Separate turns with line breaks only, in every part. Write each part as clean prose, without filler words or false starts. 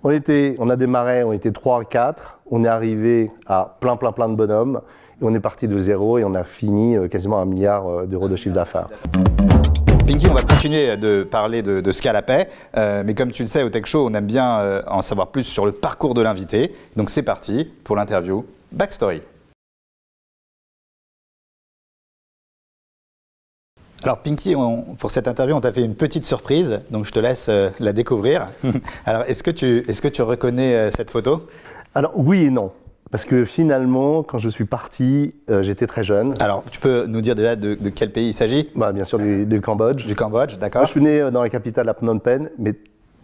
On a démarré, on était 3 à 4, on est arrivé à plein de bonhommes, et on est parti de zéro et on a fini quasiment 1 milliard d'euros de chiffre d'affaires.
Pinky, on va continuer de parler de Scalapay, mais comme tu le sais, au Tech Show, on aime bien en savoir plus sur le parcours de l'invité. Donc c'est parti pour l'interview Backstory. Alors Pinky, pour cette interview, on t'a fait une petite surprise, donc je te laisse la découvrir. Alors est-ce que tu reconnais cette photo?
Alors oui et non. Parce que finalement, quand je suis parti, j'étais très jeune.
Alors, tu peux nous dire déjà de quel pays il s'agit?
Bien sûr, du Cambodge.
Du Cambodge, d'accord.
Moi, je suis né dans la capitale, à Phnom Penh, mais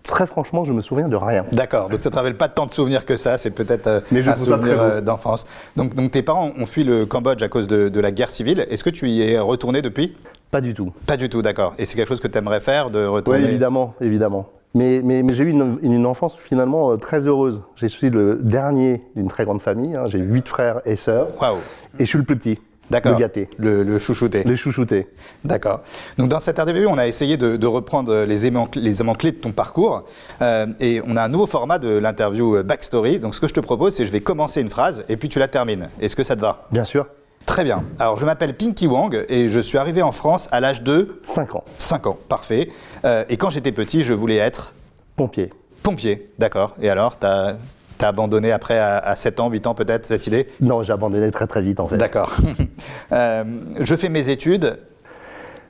très franchement, je me souviens de rien.
D'accord, donc ça ne te révèle pas tant de souvenirs que ça, c'est peut-être un souvenir d'enfance. Donc tes parents ont fui le Cambodge à cause de la guerre civile. Est-ce que tu y es retourné depuis?
Pas du tout.
Pas du tout, d'accord. Et c'est quelque chose que tu aimerais faire, de retourner?
Oui, évidemment. Mais j'ai eu une enfance finalement très heureuse. Je suis le dernier d'une très grande famille. J'ai 8 frères et sœurs.
Waouh.
Et je suis le plus petit.
D'accord.
Le gâté.
Le chouchouté.
Le chouchouté.
D'accord. Donc dans cette interview, on a essayé de reprendre les éléments clés de ton parcours. Et on a un nouveau format de l'interview Backstory. Donc ce que je te propose, c'est que je vais commencer une phrase et puis tu la termines. Est-ce que ça te va?
Bien sûr.
Très bien. Alors, je m'appelle Pinky Wang et je suis arrivé en France à l'âge de
5 ans.
5 ans, parfait. Et quand j'étais petit, je voulais être
pompier.
Pompier, d'accord. Et alors, t'as abandonné après à 7 ans, 8 ans peut-être, cette idée?
Non, j'ai abandonné très vite en fait.
D'accord. Je fais mes études.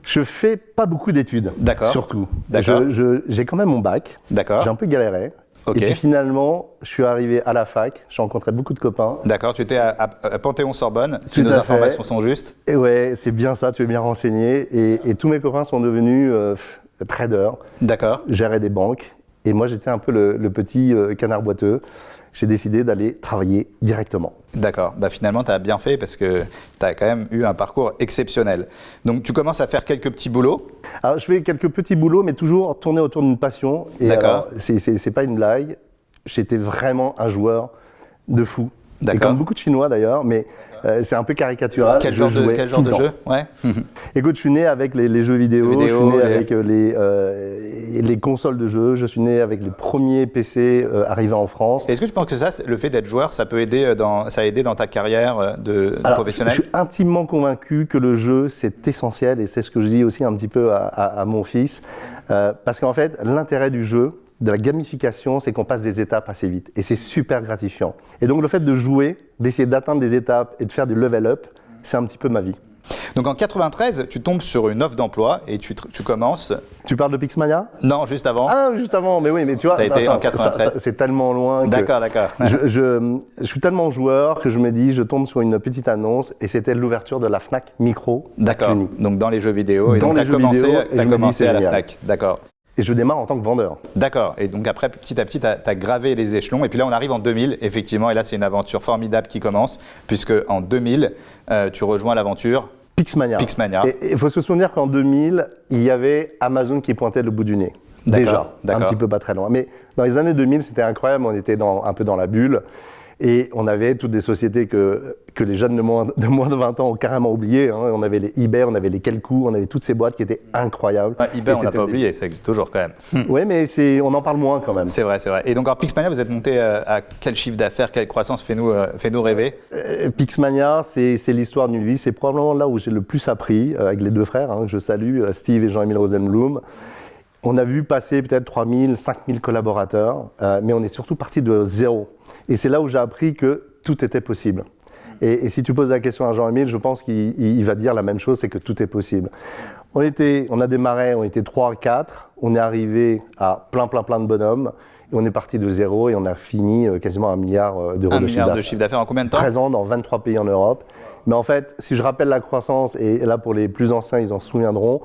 Je fais pas beaucoup d'études.
D'accord.
Surtout.
D'accord.
J'ai quand même mon bac.
D'accord.
J'ai un peu galéré.
Okay.
Et puis finalement, je suis arrivé à la fac, j'ai rencontré beaucoup de copains.
D'accord, tu étais à Panthéon-Sorbonne, si nos informations sont justes.
Et ouais, c'est bien ça, tu es bien renseigné. Et tous mes copains sont devenus traders.
D'accord.
Géraient des banques. Et moi, j'étais un peu le petit canard boiteux. J'ai décidé d'aller travailler directement.
D'accord. Finalement, tu as bien fait parce que tu as quand même eu un parcours exceptionnel. Donc, tu commences à faire quelques petits boulots.
Alors, je fais quelques petits boulots, mais toujours tourner autour d'une passion.
D'accord.
C'est pas une blague. J'étais vraiment un joueur de fou.
D'accord.
Et comme beaucoup de Chinois d'ailleurs, mais c'est un peu caricatural.
Quel genre de jeu? Ouais.
Écoute, je suis né avec les jeux vidéo, je suis né avec les consoles de jeux, je suis né avec les premiers PC arrivés en France.
Est-ce que tu penses que le fait d'être joueur, ça peut aider ça a aidé dans ta carrière de professionnel?
Je suis intimement convaincu que le jeu, c'est essentiel, et c'est ce que je dis aussi un petit peu à mon fils, parce qu'en fait, l'intérêt du jeu, de la gamification, c'est qu'on passe des étapes assez vite. Et c'est super gratifiant. Et donc le fait de jouer, d'essayer d'atteindre des étapes et de faire du level up, c'est un petit peu ma vie.
Donc en 93, tu tombes sur une offre d'emploi et tu commences...
Tu parles de Pixmania?
Non, juste avant.
Ah, juste avant, mais oui, mais tu vois,
été en 93.
C'est tellement loin.
D'accord.
Je suis tellement joueur que je me dis, je tombe sur une petite annonce et c'était l'ouverture de la Fnac Micro.
D'accord, donc dans les jeux vidéo. Et donc tu as commencé à la Fnac. D'accord.
Et je démarre en tant que vendeur.
D'accord. Et donc après, petit à petit, tu as gravé les échelons. Et puis là, on arrive en 2000, effectivement. Et là, c'est une aventure formidable qui commence, puisque en 2000, tu rejoins l'aventure
Pixmania. Et il faut se souvenir qu'en 2000, il y avait Amazon qui pointait le bout du nez. Déjà, un petit peu pas très loin. Mais dans les années 2000, c'était incroyable. On était un peu dans la bulle. Et on avait toutes des sociétés que les jeunes de moins de 20 ans ont carrément oubliées. On avait les eBay, on avait les Kelkoo, on avait toutes ces boîtes qui étaient incroyables.
eBay, on n'a pas oublié, ça existe toujours quand même.
Oui, mais on en parle moins quand même.
C'est vrai. Et donc, en Pixmania, vous êtes monté à quel chiffre d'affaires, quelle croissance? Fais-nous rêver.
Pixmania, c'est l'histoire d'une vie. C'est probablement là où j'ai le plus appris avec les deux frères, que je salue, Steve et Jean-Émile Rosenblum. On a vu passer peut-être 3000, 5000 collaborateurs, mais on est surtout parti de zéro. Et c'est là où j'ai appris que tout était possible. Et si tu poses la question à Jean-Émile, je pense qu'il va dire la même chose, c'est que tout est possible. On a démarré, on était 3 à 4, on est arrivé à plein de bonhommes, et on est parti de zéro et on a fini quasiment 1 milliard d'euros de chiffre d'affaires.
1 milliard de chiffre d'affaires en combien de temps?
Présent dans 23 pays en Europe. Mais en fait, si je rappelle la croissance, et là pour les plus anciens, ils en souviendront,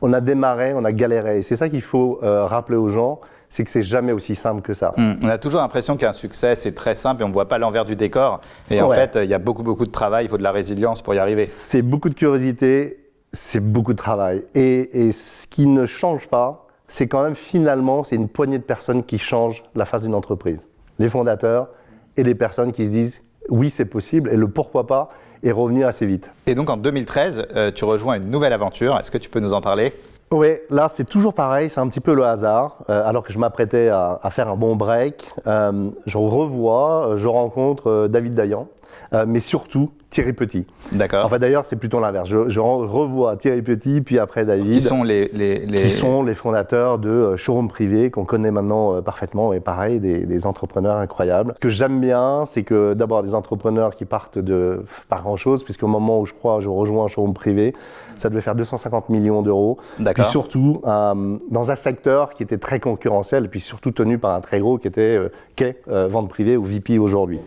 on a démarré, on a galéré. Et c'est ça qu'il faut rappeler aux gens, c'est que c'est jamais aussi simple que ça.
On a toujours l'impression qu'un succès, c'est très simple et on ne voit pas l'envers du décor. Et en fait, il y a beaucoup de travail, il faut de la résilience pour y arriver.
C'est beaucoup de curiosité, c'est beaucoup de travail. Et ce qui ne change pas, c'est quand même finalement, c'est une poignée de personnes qui changent la face d'une entreprise. Les fondateurs et les personnes qui se disent oui, c'est possible et le pourquoi pas est revenu assez vite.
Et donc en 2013, tu rejoins une nouvelle aventure. Est-ce que tu peux nous en parler?
Oui, là c'est toujours pareil, c'est un petit peu le hasard. Alors que je m'apprêtais à faire un bon break, je rencontre David Dayan, mais surtout Thierry Petit.
D'accord.
Enfin d'ailleurs c'est plutôt l'inverse. Je revois Thierry Petit, puis après David.
Qui sont
Qui sont les fondateurs de Showroom Privé qu'on connaît maintenant parfaitement, et pareil, des entrepreneurs incroyables. Ce que j'aime bien, c'est que d'abord des entrepreneurs qui partent de pas grand-chose, puisqu'au moment où je rejoins un Showroom Privé, ça devait faire 250 millions d'euros.
D'accord.
Puis surtout dans un secteur qui était très concurrentiel, et puis surtout tenu par un très gros qui était Vente Privée ou VP aujourd'hui.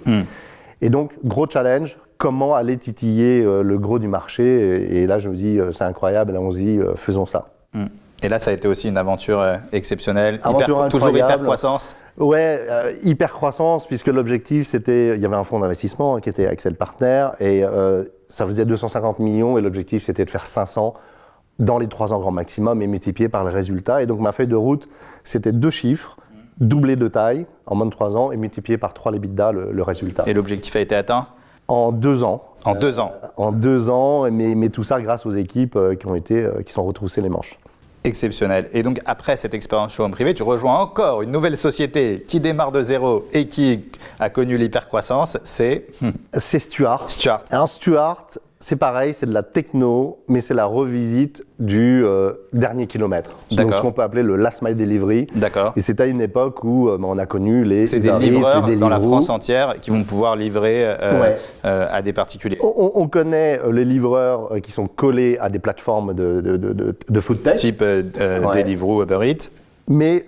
Et donc, gros challenge, comment aller titiller le gros du marché. Et là, je me dis, c'est incroyable, allons-y, faisons ça.
Et là, ça a été aussi une aventure exceptionnelle, toujours hyper croissance.
Ouais, hyper croissance, puisque l'objectif, c'était, il y avait un fonds d'investissement qui était Accel Partners, et ça faisait 250 millions, et l'objectif, c'était de faire 500 dans les 3 ans grand maximum, et multiplié par le résultat. Et donc, ma feuille de route, c'était 2 chiffres, doublé de taille en moins de 3 ans, et multiplié par 3 l'EBITDA, le résultat.
Et l'objectif a été atteint ?
En 2 ans.
En 2 ans.
En 2 ans, mais tout ça grâce aux équipes qui sont retroussées les manches.
Exceptionnel. Et donc, après cette expérience Showroom Privé, tu rejoins encore une nouvelle société qui démarre de zéro et qui a connu l'hypercroissance, c'est
Stuart.
Stuart.
Alors Stuart, c'est pareil, c'est de la techno, mais c'est la revisite du dernier kilomètre. Donc ce qu'on peut appeler le last mile delivery.
D'accord.
Et c'était à une époque où on a connu les
C'est des livreurs dans la France entière qui vont pouvoir livrer à des particuliers.
On connaît les livreurs qui sont collés à des plateformes de food tech.
Type Deliveroo, Uber Eats.
Mais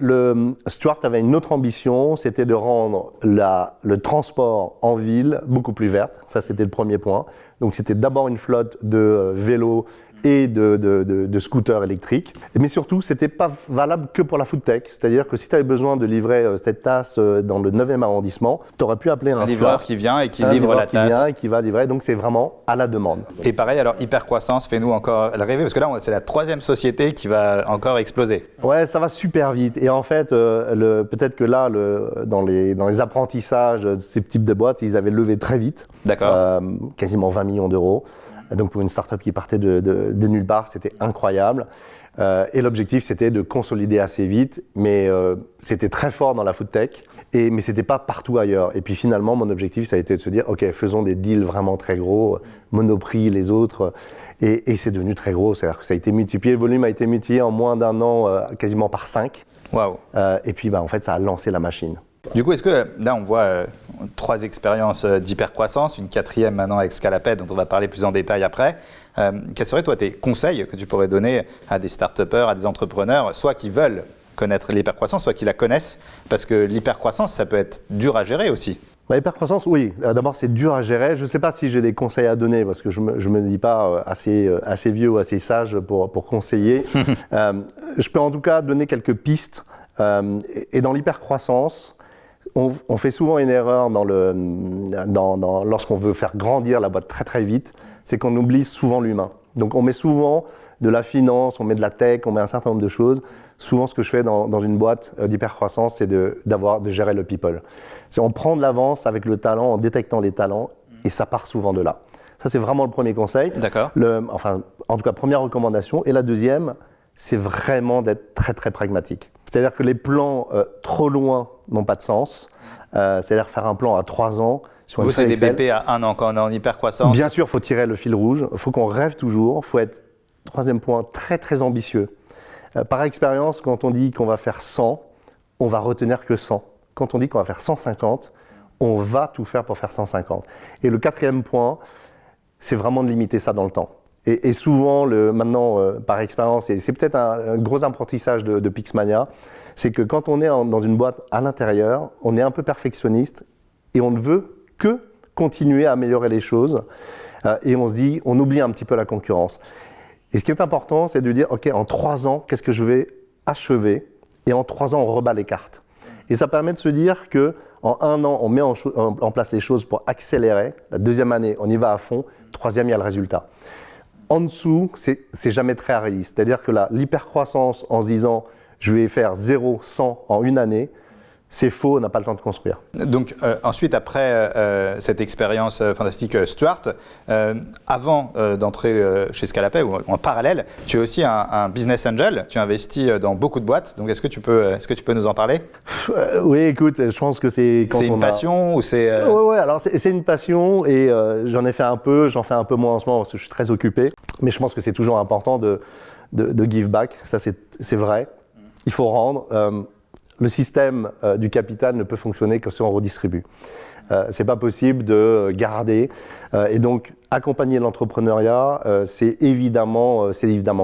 Stuart avait une autre ambition, c'était de rendre le transport en ville beaucoup plus verte. Ça, c'était le premier point. Donc, c'était d'abord une flotte de vélos et de scooters électriques. Mais surtout, ce n'était pas valable que pour la food tech. C'est-à-dire que si tu avais besoin de livrer cette tasse dans le 9e arrondissement, tu aurais pu appeler un
livreur qui vient et qui livre la tasse.
Qui vient et qui va livrer. Donc, c'est vraiment à la demande.
Et pareil, alors, hypercroissance, fais-nous encore rêver, parce que là, c'est la 3e société qui va encore exploser.
Ouais, ça va super vite. Et en fait, peut-être que là, dans les apprentissages de ces types de boîtes, ils avaient levé très vite.
D'accord.
Quasiment 20 millions d'euros. Donc pour une start-up qui partait de nulle part, c'était incroyable. Et l'objectif, c'était de consolider assez vite, mais c'était très fort dans la food tech, mais c'était pas partout ailleurs. Et puis finalement, mon objectif, ça a été de se dire, ok, faisons des deals vraiment très gros, Monoprix, les autres, et c'est devenu très gros. C'est-à-dire que ça a été multiplié, le volume a été multiplié en moins d'1 an, quasiment par 5.
Waouh.
Et puis en fait, ça a lancé la machine.
Du coup, est-ce que là, on voit 3 expériences d'hypercroissance, une 4e maintenant avec Scalaped, dont on va parler plus en détail après. Quels seraient, toi, tes conseils que tu pourrais donner à des start-upers, à des entrepreneurs, soit qui veulent connaître l'hypercroissance, soit qui la connaissent, parce que l'hypercroissance, ça peut être dur à gérer aussi.
L'hypercroissance, oui. D'abord, c'est dur à gérer. Je ne sais pas si j'ai des conseils à donner, parce que je me dis pas assez vieux ou assez sage pour conseiller. Je peux en tout cas donner quelques pistes. Et dans l'hypercroissance, on fait souvent une erreur lorsqu'on veut faire grandir la boîte très très vite, c'est qu'on oublie souvent l'humain. Donc on met souvent de la finance, on met de la tech, on met un certain nombre de choses. Souvent, ce que je fais dans une boîte d'hypercroissance, c'est de gérer le people. C'est on prend de l'avance avec le talent, en détectant les talents, et ça part souvent de là. Ça, c'est vraiment le premier conseil.
D'accord.
En tout cas, première recommandation. Et la deuxième, c'est vraiment d'être très très pragmatique. C'est-à-dire que les plans trop loin n'ont pas de sens. C'est-à-dire faire un plan à 3 ans.
Vous, c'est des BP à 1 an quand on est en hypercroissance.
Bien sûr, il faut tirer le fil rouge. Il faut qu'on rêve toujours. Il faut être, 3e point, très très ambitieux. Par expérience, quand on dit qu'on va faire 100, on va retenir que 100. Quand on dit qu'on va faire 150, on va tout faire pour faire 150. Et le 4e point, c'est vraiment de limiter ça dans le temps. Et souvent, maintenant, par expérience, et c'est peut-être un gros apprentissage de Pixmania, c'est que quand on est dans une boîte à l'intérieur, on est un peu perfectionniste et on ne veut que continuer à améliorer les choses. Et on se dit, on oublie un petit peu la concurrence. Et ce qui est important, c'est de dire, OK, en 3 ans, qu'est-ce que je vais achever? Et en 3 ans, on rebat les cartes. Et ça permet de se dire qu'en 1 an, on met en place les choses pour accélérer. La 2e année, on y va à fond. 3e, il y a le résultat. En dessous, c'est jamais très réaliste. C'est-à-dire que l'hypercroissance en se disant je vais faire 0, 100 en 1 année, c'est faux, on n'a pas le temps de construire.
Donc ensuite, après cette expérience fantastique Stuart, avant d'entrer chez Scalapay ou en parallèle, tu es aussi un business angel, tu investis dans beaucoup de boîtes, donc est-ce que tu peux nous en parler?
Oui, écoute, je pense que c'est quand
c'est une passion ou c'est...
Ouais, alors c'est une passion et j'en fais un peu moins en ce moment parce que je suis très occupé, mais je pense que c'est toujours important de give back, ça c'est vrai, il faut rendre. Le système du capital ne peut fonctionner que si on redistribue. C'est pas possible de garder. Et donc, accompagner l'entrepreneuriat, c'est évidemment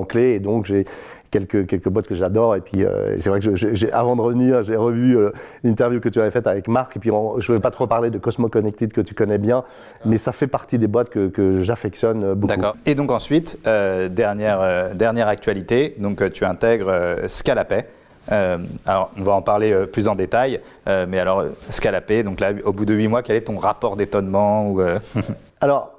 clé. Et donc, j'ai quelques boîtes que j'adore. Et puis, c'est vrai que avant de revenir, j'ai revu l'interview que tu avais faite avec Marc. Et puis, je ne vais pas trop parler de Cosmo Connected que tu connais bien, mais ça fait partie des boîtes que j'affectionne beaucoup.
D'accord. Et donc ensuite, dernière actualité, donc tu intègres Scalapay. Alors, on va en parler plus en détail, mais alors, Scalapay, donc là, au bout de 8 mois, quel est ton rapport d'étonnement ou
Alors,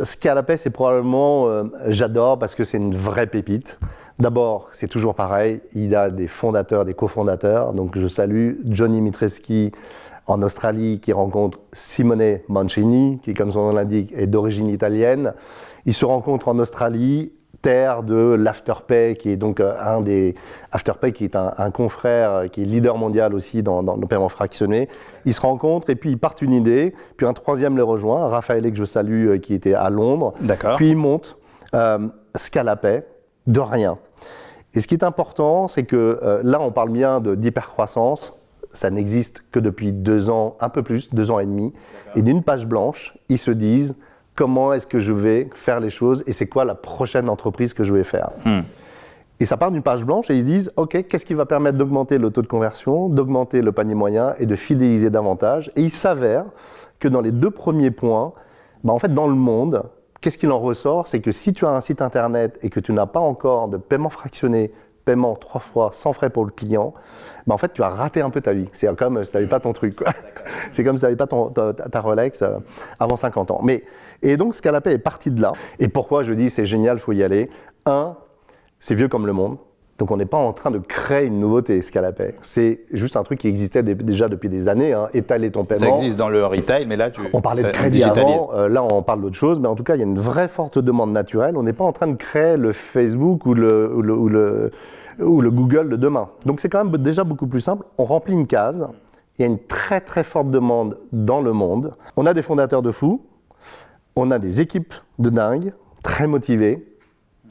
Scalapay, c'est probablement, j'adore parce que c'est une vraie pépite. D'abord, c'est toujours pareil, il a des fondateurs, des cofondateurs, donc je salue Johnny Mitrevski en Australie qui rencontre Simone Mancini, qui, comme son nom l'indique, est d'origine italienne. Ils se rencontrent en Australie, terre de l'Afterpay, qui est donc Afterpay, qui est un confrère, qui est leader mondial aussi dans le paiement fractionné. Ils se rencontrent et puis ils partent une idée, puis un troisième les rejoint, Raphaël que je salue, qui était à Londres.
D'accord.
Puis ils montent Scalapay de rien. Et ce qui est important, c'est que là, on parle bien d'hypercroissance. Ça n'existe que depuis 2 ans, un peu plus, 2 ans et demi. Et d'une page blanche, ils se disent comment est-ce que je vais faire les choses et c'est quoi la prochaine entreprise que je vais faire. Et ça part d'une page blanche et ils se disent ok, qu'est-ce qui va permettre d'augmenter le taux de conversion, d'augmenter le panier moyen et de fidéliser davantage. Et il s'avère que dans les 2 premiers points, en fait, dans le monde, qu'est-ce qu'il en ressort? C'est que si tu as un site internet et que tu n'as pas encore de paiement fractionné, paiement 3 fois sans frais pour le client, en fait, tu as raté un peu ta vie. C'est comme si tu n'avais pas ton truc, quoi. C'est comme si tu n'avais pas ta Rolex avant 50 ans. Et donc, Scalapay est parti de là. Et pourquoi je dis c'est génial, il faut y aller? C'est vieux comme le monde. Donc, on n'est pas en train de créer une nouveauté, Scalapay. C'est juste un truc qui existait déjà depuis des années, étaler ton paiement.
Ça existe dans le retail, mais là,
on parlait de crédit avant, là, on parle d'autre chose. Mais en tout cas, il y a une vraie forte demande naturelle. On n'est pas en train de créer le Facebook ou le Google de demain. Donc, c'est quand même déjà beaucoup plus simple. On remplit une case. Il y a une très, très forte demande dans le monde. On a des fondateurs de fous. On a des équipes de dingue, très motivées.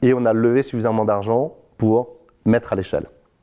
Et on a levé suffisamment d'argent pour mettre à l'échelle.